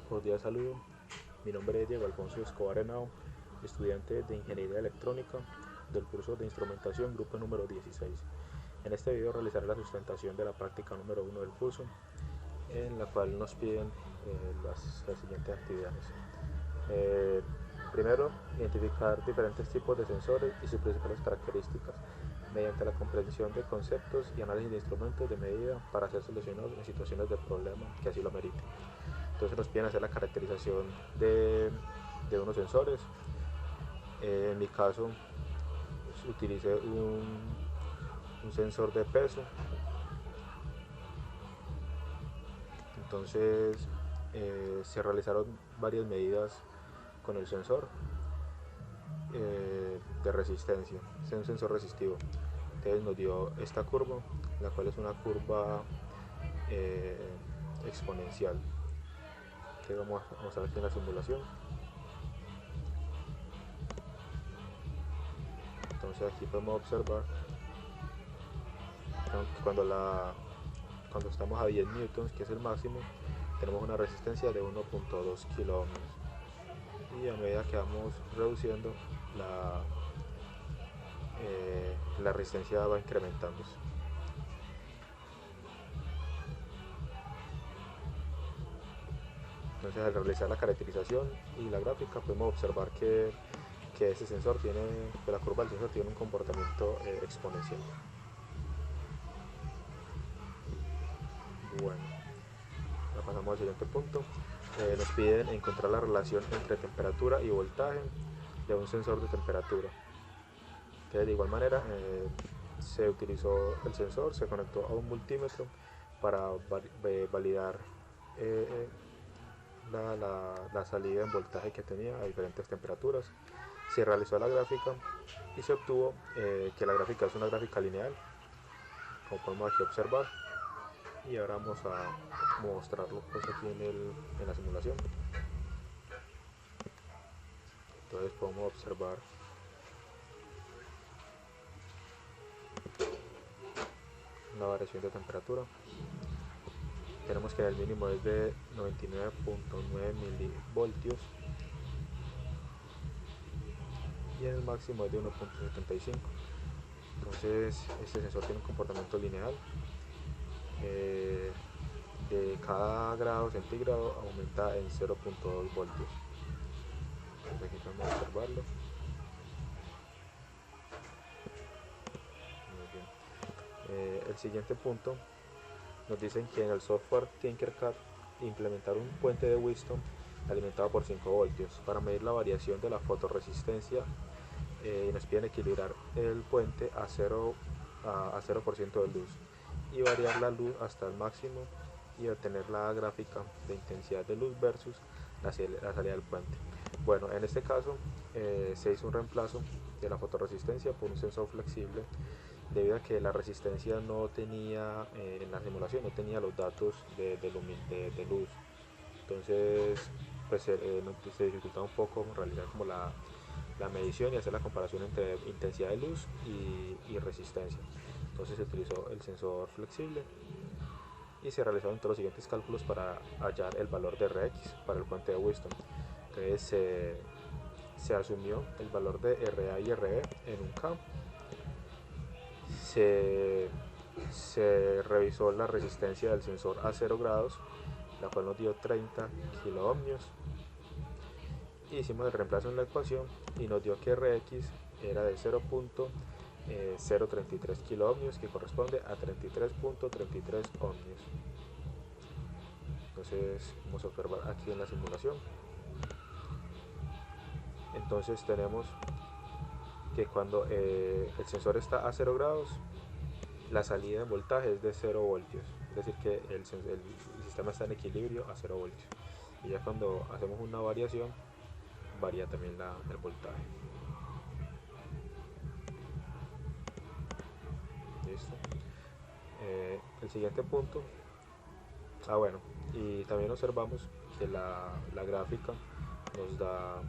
Cordial saludo, mi nombre es Diego Alfonso Escobar Henao, estudiante de Ingeniería Electrónica del curso de Instrumentación, grupo número 16. En este video realizaré la sustentación de la práctica número 1 del curso, en la cual nos piden las siguientes actividades. Primero, identificar diferentes tipos de sensores y sus principales características, mediante la comprensión de conceptos y análisis de instrumentos de medida para ser solucionados en situaciones de problema que así lo meriten. Entonces nos piden hacer la caracterización de unos sensores. En mi caso utilicé un sensor de peso. Entonces se realizaron varias medidas con el sensor de resistencia. Es un sensor resistivo. Entonces nos dio esta curva, la cual es una curva exponencial, que vamos a mostrar aquí en la simulación. Entonces aquí podemos observar cuando estamos a 10 newtons, que es el máximo, tenemos una resistencia de 1.2 kilo ohms, y a medida que vamos reduciendo la resistencia va incrementándose. Entonces, al realizar la caracterización y la gráfica, podemos observar que ese sensor que la curva del sensor tiene un comportamiento exponencial. Bueno, ahora pasamos al siguiente punto. Nos piden encontrar la relación entre temperatura y voltaje de un sensor de temperatura. Entonces, de igual manera, se utilizó el sensor, se conectó a un multímetro para validar la salida en voltaje que tenía a diferentes temperaturas. Se realizó la gráfica y se obtuvo que la gráfica es una gráfica lineal, como podemos aquí observar, y ahora vamos a mostrarlo pues aquí en la simulación. Entonces podemos observar la variación de temperatura. Tenemos que el mínimo es de 99.9 milivoltios y en el máximo es de 1.75. Entonces este sensor tiene un comportamiento lineal. De cada grado centígrado aumenta en 0.2 voltios. Entonces aquí podemos observarlo. Muy bien. El siguiente punto nos dicen que en el software Tinkercad implementar un puente de Wheatstone alimentado por 5 voltios para medir la variación de la fotorresistencia, y nos piden equilibrar el puente a 0% de luz y variar la luz hasta el máximo y obtener la gráfica de intensidad de luz versus la salida del puente. Bueno, en este caso se hizo un reemplazo de la fotorresistencia por un sensor flexible, debido a que la resistencia no tenía, en la simulación no tenía los datos de luz. Entonces pues se dificultaba un poco realizar como la medición y hacer la comparación entre intensidad de luz y resistencia. Entonces se utilizó el sensor flexible y se realizaron todos los siguientes cálculos para hallar el valor de Rx para el puente de Wheatstone. Entonces se asumió el valor de Ra y Re en un K. Se revisó la resistencia del sensor a 0 grados, la cual nos dio 30 kilo ohmios. Hicimos el reemplazo en la ecuación y nos dio que Rx era de 0.033 kilo ohmios, que corresponde a 33.33 ohmios. Entonces vamos a observar aquí en la simulación. Entonces tenemos que cuando el sensor está a 0 grados, la salida en voltaje es de 0 voltios, es decir que el sistema está en equilibrio a 0 voltios, y ya cuando hacemos una variación varía también el voltaje. Listo. El siguiente punto, bueno, y también observamos que la gráfica nos da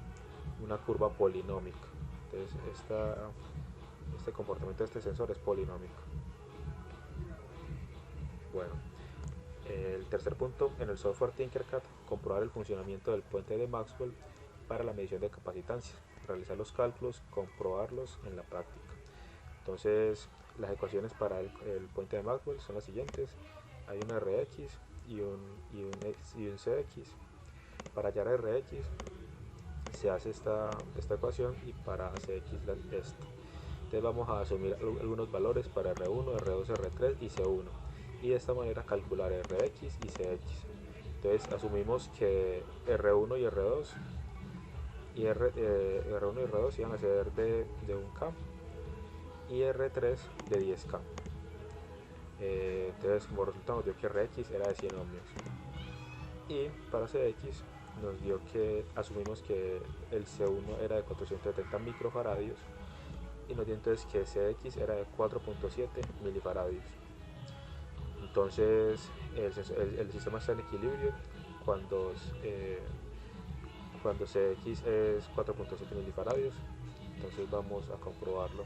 una curva polinómica. Entonces este comportamiento de este sensor es polinómico. Bueno, El tercer punto, en el software Tinkercad, comprobar el funcionamiento del puente de Maxwell para la medición de capacitancia, realizar los cálculos, comprobarlos en la práctica. Entonces, las ecuaciones para el puente de Maxwell son las siguientes. Hay un Rx y un Cx. Para hallar Rx se hace esta ecuación y para Cx esta. Entonces vamos a asumir algunos valores para R1, R2, R3 y C1 y de esta manera calcular Rx y Cx. Entonces asumimos que R1 y R2 R1 y R2 iban a ser de 1K y R3 de 10K. Entonces como resultado nos dio que Rx era de 100 ohmios y para Cx nos dio que asumimos que el C1 era de 470 microfaradios y nos dio entonces que Cx era de 4.7 milifaradios. Entonces el sistema está en equilibrio cuando Cx es 4.7 milifaradios. Entonces vamos a comprobarlo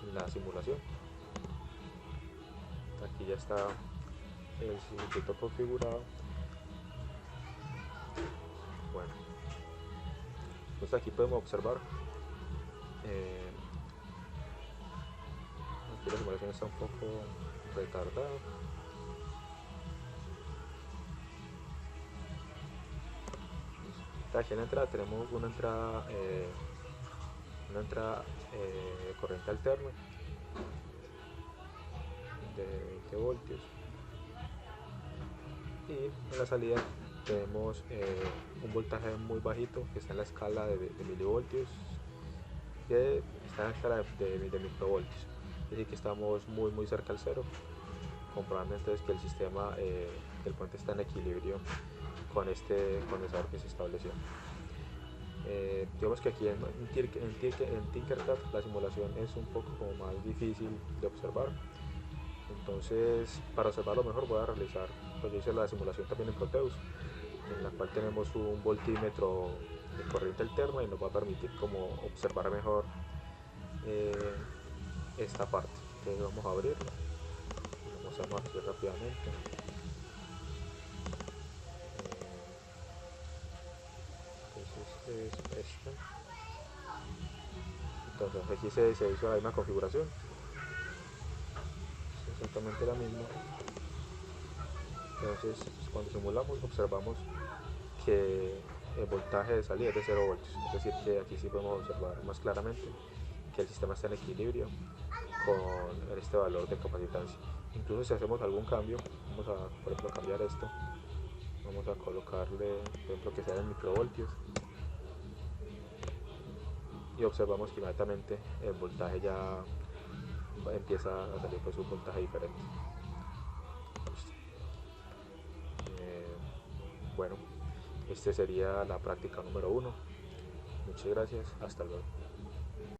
en la simulación. Aquí ya está el circuito configurado. Bueno, entonces aquí podemos observar aquí la simulación está un poco retardada. Aquí en la entrada tenemos una entrada corriente alterna de 20 voltios y en la salida tenemos un voltaje muy bajito que está en la escala de milivoltios, que está en la escala de microvoltios, es decir que estamos muy cerca al cero, comprobando entonces que el sistema del puente está en equilibrio con este condensador que se estableció. Digamos que aquí en Tinkercad la simulación es un poco como más difícil de observar, entonces para observarlo mejor voy a realizar, pues yo hice la simulación también en Proteus, en la cual tenemos un voltímetro de corriente alterna y nos va a permitir como observar mejor esta parte. Entonces vamos a abrirlo, vamos a hacer rápidamente. Entonces es esta. Entonces aquí se hizo la misma configuración, es exactamente la misma. Entonces cuando simulamos observamos que el voltaje de salida es de 0 voltios, es decir que aquí sí podemos observar más claramente que el sistema está en equilibrio con este valor de capacitancia. Incluso si hacemos algún cambio, vamos a por ejemplo cambiar esto, vamos a colocarle por ejemplo que sea en microvoltios y observamos que inmediatamente el voltaje ya empieza a salir pues un voltaje diferente. Bueno, este sería la práctica número 1. Muchas gracias, hasta luego.